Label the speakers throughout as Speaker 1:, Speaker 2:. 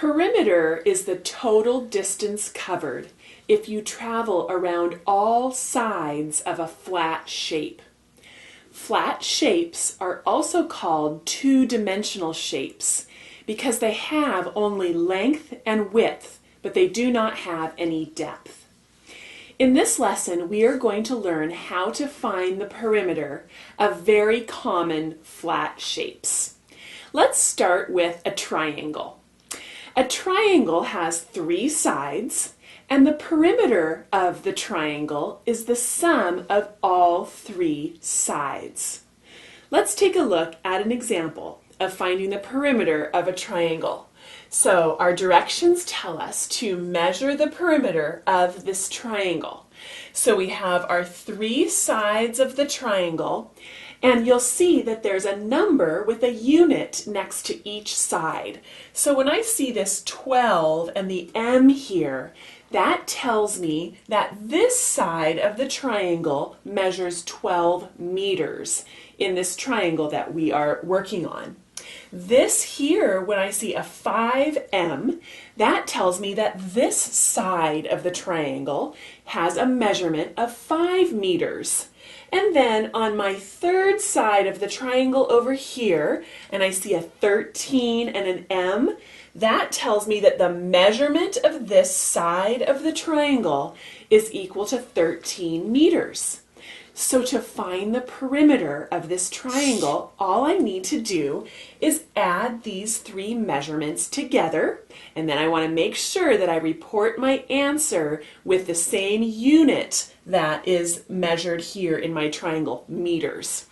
Speaker 1: Perimeter is the total distance covered if you travel around all sides of a flat shape. Flat shapes are also called two-dimensional shapes because they have only length and width, but they do not have any depth. In this lesson, we are going to learn how to find the perimeter of very common flat shapes. Let's start with a triangle. A triangle has three sides, and the perimeter of the triangle is the sum of all three sides. Let's take a look at an example of finding the perimeter of a triangle. So our directions tell us to measure the perimeter of this triangle. So we have our three sides of the triangle, and you'll see that there's a number with a unit next to each side. So when I see this 12 and the M here, that tells me that this side of the triangle measures 12 meters in this triangle that we are working on. This here, when I see a 5M, that tells me that this side of the triangle has a measurement of 5 meters. And then on my third side of the triangle over here, and I see a 13 and an M, that tells me that the measurement of this side of the triangle is equal to 13 meters. So to find the perimeter of this triangle, all I need to do is add these three measurements together, and then I want to make sure that I report my answer with the same unit that is measured here in my triangle, meters.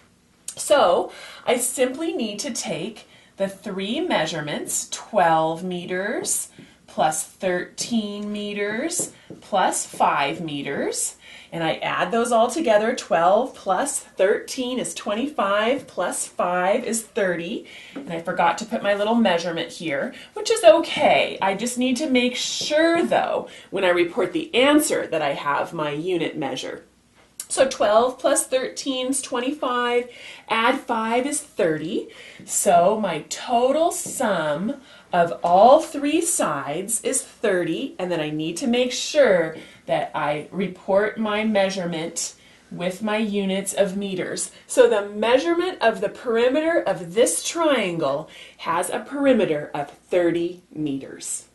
Speaker 1: So I simply need to take the three measurements, 12 meters plus 13 meters plus 5 meters, and I add those all together. 12 plus 13 is 25 plus 5 is 30, and I forgot to put my little measurement here, which is okay. I just need to make sure though when I report the answer that I have my unit measure. So 12 plus 13 is 25, add 5 is 30. So my total sum of all three sides is 30, and then I need to make sure that I report my measurement with my units of meters. So the measurement of the perimeter of this triangle has a perimeter of 30 meters.